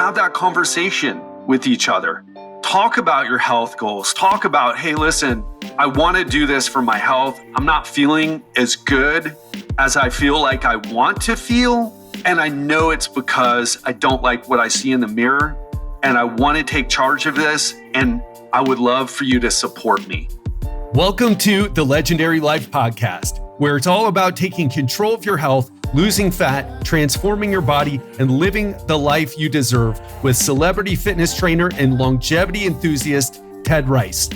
have that conversation with each other. Talk about your health goals. Talk about, hey, listen, I want to do this for my health. I'm not feeling as good as I feel like I want to feel. And I know it's because I don't like what I see in the mirror. And I want to take charge of this. And I would love for you to support me. Welcome to the Legendary Life Podcast, where it's all about taking control of your health, losing fat, transforming your body, and living the life you deserve with celebrity fitness trainer and longevity enthusiast, Ted Rice.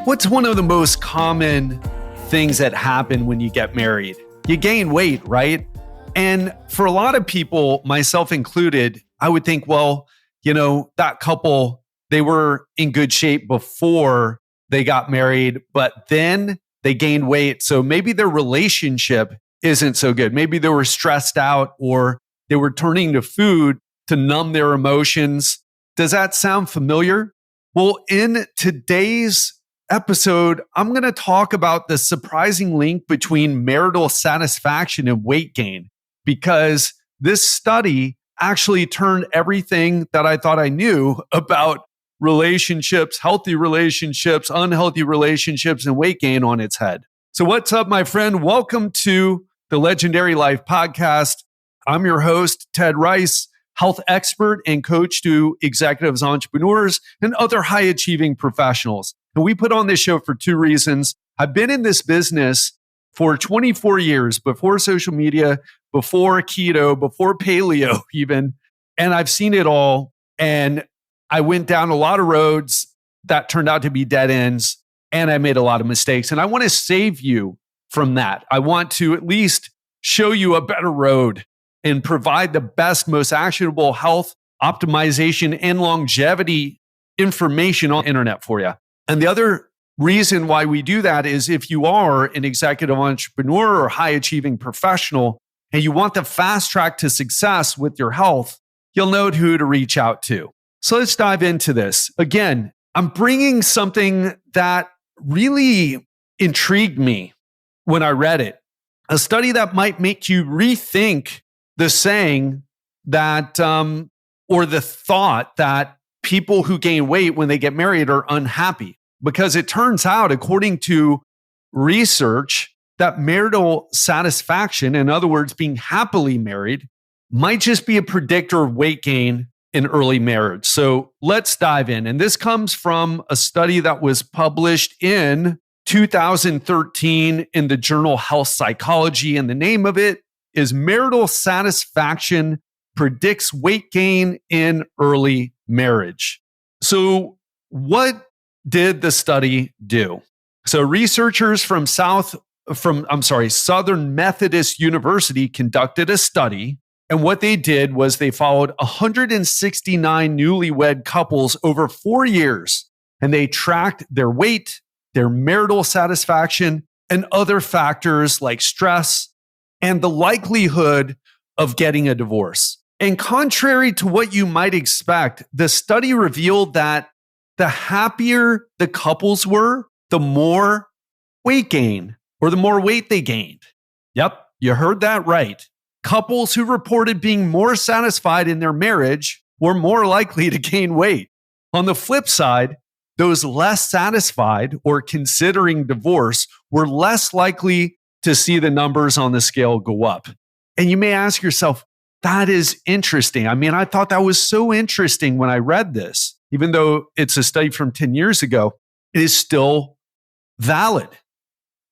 What's one of the most common things that happen when you get married? You gain weight, right? And for a lot of people, myself included, I would think, well, that couple, they were in good shape before they got married, but then they gained weight. So maybe their relationship isn't so good. Maybe they were stressed out or they were turning to food to numb their emotions. Does that sound familiar? Well, in today's episode, I'm going to talk about the surprising link between marital satisfaction and weight gain, because this study actually turned everything that I thought I knew about relationships, healthy relationships, unhealthy relationships, and weight gain on its head. So what's up, my friend? Welcome to the Legendary Life Podcast. I'm your host, Ted Rice, health expert and coach to executives, entrepreneurs, and other high-achieving professionals. And we put on this show for two reasons. I've been in this business for 24 years, before social media, before keto, before paleo even, and I've seen it all. And I went down a lot of roads that turned out to be dead ends, and I made a lot of mistakes. And I want to save you from that. I want to at least show you a better road and provide the best, most actionable health optimization and longevity information on the internet for you. And the other reason why we do that is if you are an executive entrepreneur or high achieving professional and you want the fast track to success with your health, you'll know who to reach out to. So let's dive into this. Again, I'm bringing something that really intrigued me when I read it. A study that might make you rethink the saying that, or the thought that people who gain weight when they get married are unhappy. Because it turns out, according to research, that marital satisfaction, in other words, being happily married, might just be a predictor of weight gain in early marriage. So let's dive in. And this comes from a study that was published in 2013 in the journal Health Psychology. And the name of it is Marital Satisfaction Predicts Weight Gain in Early Marriage. So what did the study do? So researchers from Southern Methodist University conducted a study. And what they did was they followed 169 newlywed couples over 4 years, and they tracked their weight, their marital satisfaction, and other factors like stress and the likelihood of getting a divorce. And contrary to what you might expect, the study revealed that the happier the couples were, the more weight gain, or the more weight they gained. Yep, you heard that right. Couples who reported being more satisfied in their marriage were more likely to gain weight. On the flip side, those less satisfied or considering divorce were less likely to see the numbers on the scale go up. And you may ask yourself, that is interesting. I mean, I thought that was so interesting when I read this. Even though it's a study from 10 years ago, it is still valid.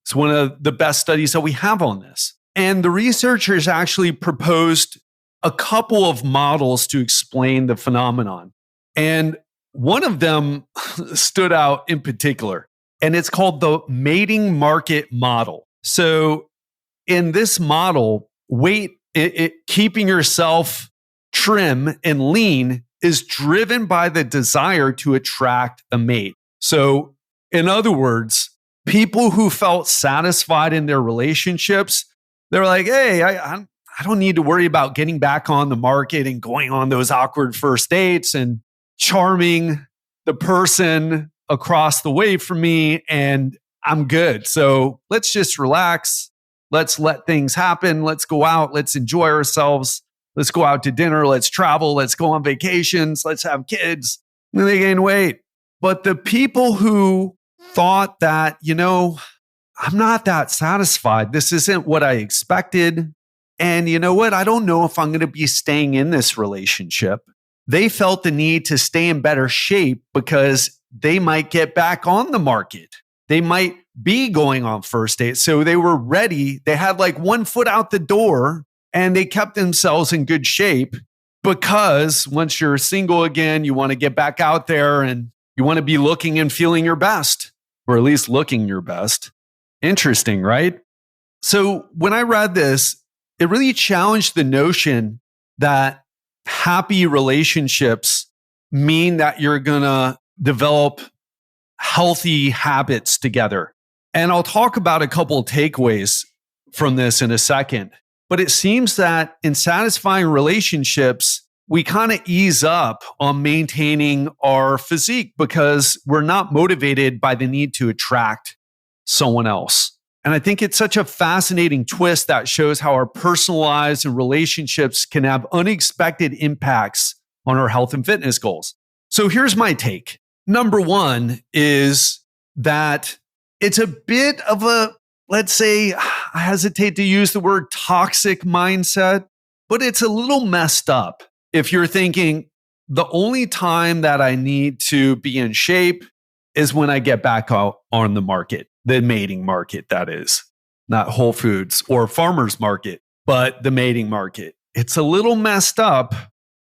It's one of the best studies that we have on this. And the researchers actually proposed a couple of models to explain the phenomenon. And one of them stood out in particular, and it's called the mating market model. So in this model, weight, keeping yourself trim and lean is driven by the desire to attract a mate. So in other words, people who felt satisfied in their relationships, they're like, hey, I don't need to worry about getting back on the market and going on those awkward first dates and charming the person across the way from me, and I'm good. So let's just relax. Let's let things happen. Let's go out. Let's enjoy ourselves. Let's go out to dinner. Let's travel. Let's go on vacations. Let's have kids. And they gain weight. But the people who thought that, I'm not that satisfied. This isn't what I expected. And you know what? I don't know if I'm going to be staying in this relationship. They felt the need to stay in better shape because they might get back on the market. They might be going on first dates. So they were ready. They had like one foot out the door and they kept themselves in good shape because once you're single again, you want to get back out there and you want to be looking and feeling your best, or at least looking your best. Interesting, right? So when I read this, it really challenged the notion that happy relationships mean that you're going to develop healthy habits together. And I'll talk about a couple of takeaways from this in a second. But it seems that in satisfying relationships, we kind of ease up on maintaining our physique because we're not motivated by the need to attract someone else. And I think it's such a fascinating twist that shows how our personal lives and relationships can have unexpected impacts on our health and fitness goals. So here's my take. Number one is that it's a bit of a, let's say, I hesitate to use the word toxic mindset, but it's a little messed up. If you're thinking the only time that I need to be in shape is when I get back out on the market. The mating market, that is, not Whole Foods or farmer's market, but the mating market. It's a little messed up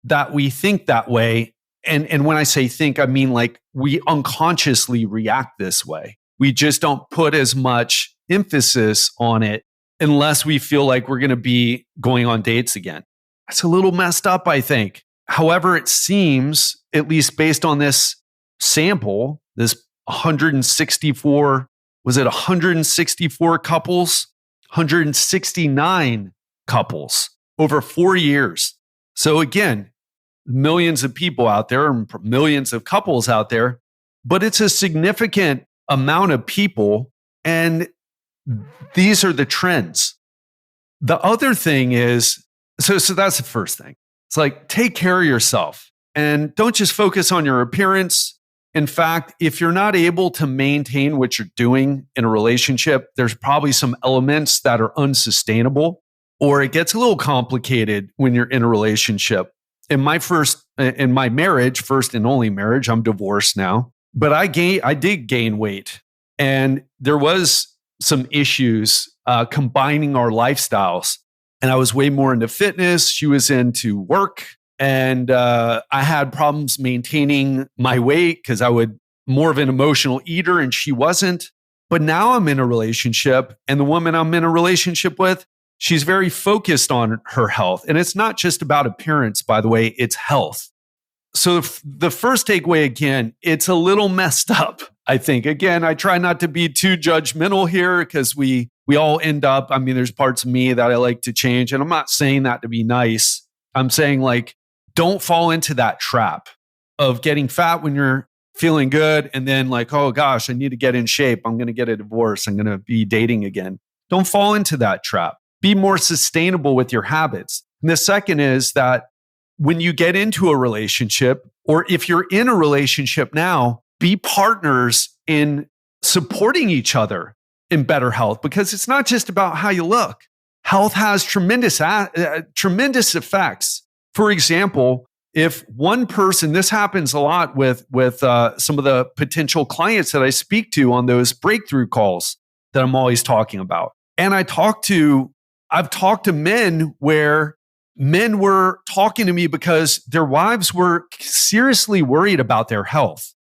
that we think that way. And when I say think, I mean like we unconsciously react this way. We just don't put as much emphasis on it unless we feel like we're going to be going on dates again. It's a little messed up, I think. However, it seems, at least based on this sample, this 164 was it 164 couples? 169 couples over 4 years. So again, millions of people out there and millions of couples out there, but it's a significant amount of people. And these are the trends. The other thing is, so that's the first thing. It's like, take care of yourself and don't just focus on your appearance. In fact, if you're not able to maintain what you're doing in a relationship, there's probably some elements that are unsustainable, or it gets a little complicated when you're in a relationship. In my marriage, first and only marriage, I'm divorced now, but I did gain weight, and there was some issues combining our lifestyles. And I was way more into fitness. She was into work. And I had problems maintaining my weight because I would more of an emotional eater and she wasn't. But now I'm in a relationship, and the woman I'm in a relationship with, she's very focused on her health. And it's not just about appearance, by the way, it's health. So the first takeaway, again, it's a little messed up, I think. Again, I try not to be too judgmental here because we all end up, there's parts of me that I like to change. And I'm not saying that to be nice. I'm saying like, don't fall into that trap of getting fat when you're feeling good and then like, oh gosh, I need to get in shape. I'm going to get a divorce. I'm going to be dating again. Don't fall into that trap. Be more sustainable with your habits. And the second is that when you get into a relationship, or if you're in a relationship now, be partners in supporting each other in better health, because it's not just about how you look. Health has tremendous effects. For example, if one person, this happens a lot with some of the potential clients that I speak to on those breakthrough calls that I'm always talking about. And I've talked to men where men were talking to me because their wives were seriously worried about their health,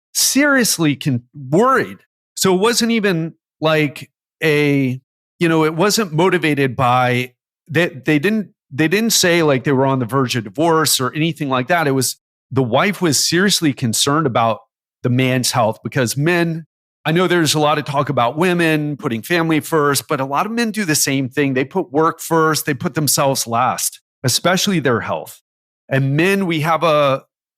worried. So it wasn't even like it wasn't motivated by that. They didn't say like they were on the verge of divorce or anything like that. It was the wife was seriously concerned about the man's health, because men, I know there's a lot of talk about women putting family first, but a lot of men do the same thing. They put work first. They put themselves last, especially their health. And men, we have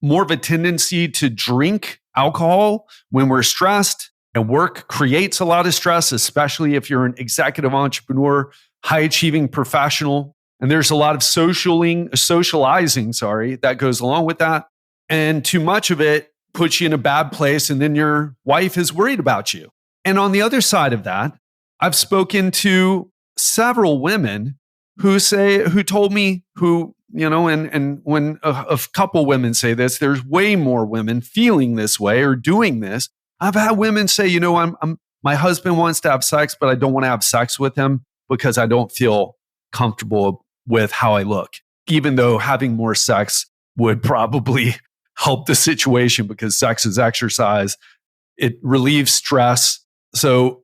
more of a tendency to drink alcohol when we're stressed, and work creates a lot of stress, especially if you're an executive entrepreneur, high achieving professional. And there's a lot of socializing, that goes along with that. And too much of it puts you in a bad place. And then your wife is worried about you. And on the other side of that, I've spoken to several women who told me, and when a couple women say this, there's way more women feeling this way or doing this. I've had women say, my husband wants to have sex, but I don't want to have sex with him because I don't feel comfortable with how I look, even though having more sex would probably help the situation because sex is exercise. It relieves stress. So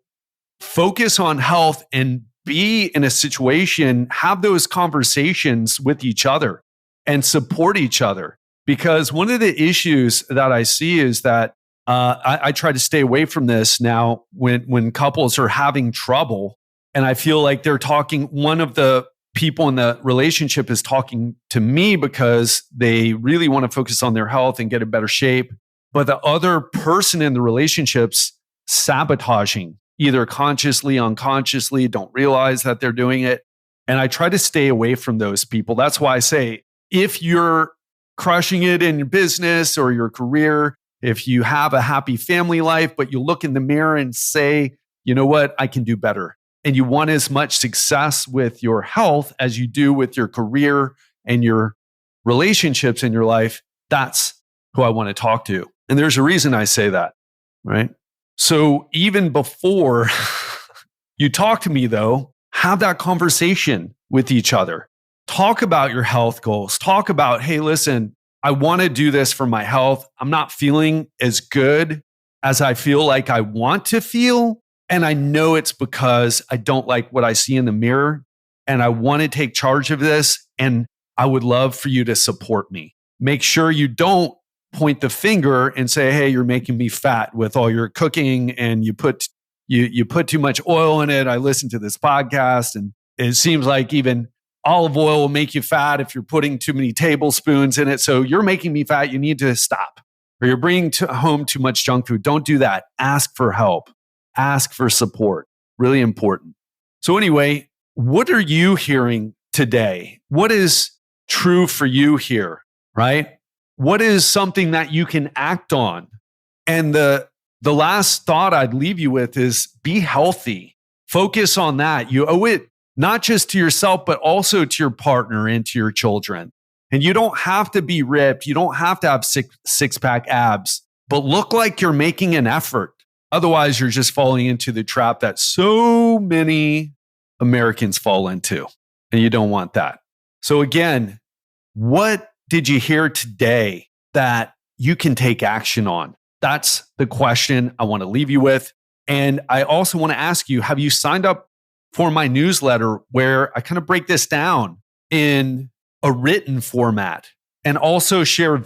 focus on health and be in a situation, have those conversations with each other and support each other. Because one of the issues that I see is that I try to stay away from this now when couples are having trouble and I feel like they're talking, one of the people in the relationship is talking to me because they really want to focus on their health and get in better shape. But the other person in the relationship's sabotaging, either consciously, unconsciously, don't realize that they're doing it. And I try to stay away from those people. That's why I say, if you're crushing it in your business or your career, if you have a happy family life, but you look in the mirror and say, you know what, I can do better. And you want as much success with your health as you do with your career and your relationships in your life, that's who I want to talk to. And there's a reason I say that, right? So even before you talk to me, though, have that conversation with each other. Talk about your health goals. Talk about, hey, listen, I want to do this for my health. I'm not feeling as good as I feel like I want to feel. And I know it's because I don't like what I see in the mirror. And I want to take charge of this. And I would love for you to support me. Make sure you don't point the finger and say, hey, you're making me fat with all your cooking and you put too much oil in it. I listened to this podcast and it seems like even olive oil will make you fat if you're putting too many tablespoons in it. So you're making me fat. You need to stop. Or you're bringing home too much junk food. Don't do that. Ask for help. Ask for support. Really important. So anyway, what are you hearing today? What is true for you here, right? What is something that you can act on? And the last thought I'd leave you with is be healthy. Focus on that. You owe it not just to yourself, but also to your partner and to your children. And you don't have to be ripped. You don't have to have six-pack abs, but look like you're making an effort. Otherwise, you're just falling into the trap that so many Americans fall into, and you don't want that. So again, what did you hear today that you can take action on? That's the question I want to leave you with. And I also want to ask you, have you signed up for my newsletter where I kind of break this down in a written format and also share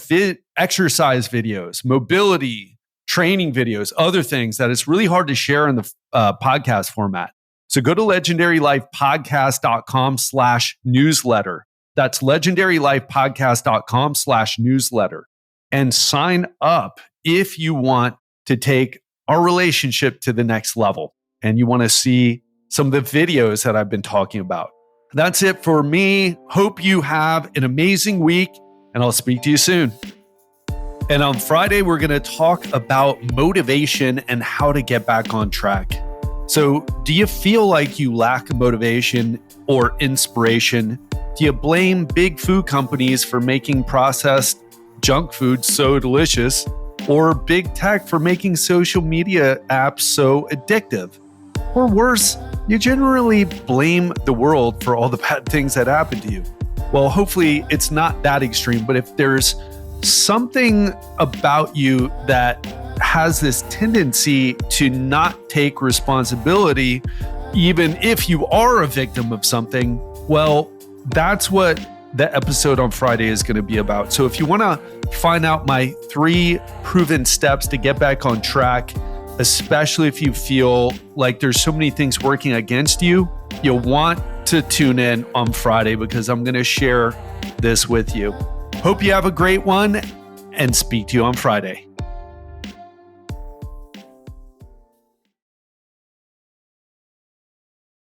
exercise videos, mobility, training videos, other things that it's really hard to share in the podcast format. So go to legendarylifepodcast.com/newsletter. That's legendarylifepodcast.com/newsletter and sign up if you want to take our relationship to the next level and you want to see some of the videos that I've been talking about. That's it for me. Hope you have an amazing week and I'll speak to you soon. And on Friday, we're going to talk about motivation and how to get back on track. So do you feel like you lack motivation or inspiration? Do you blame big food companies for making processed junk food so delicious, or big tech for making social media apps so addictive? Or worse, you generally blame the world for all the bad things that happen to you. Well, hopefully it's not that extreme, but if there's something about you that has this tendency to not take responsibility, even if you are a victim of something, well, that's what the episode on Friday is going to be about. So if you want to find out my 3 proven steps to get back on track, especially if you feel like there's so many things working against you, you'll want to tune in on Friday because I'm going to share this with you. Hope you have a great one and speak to you on Friday.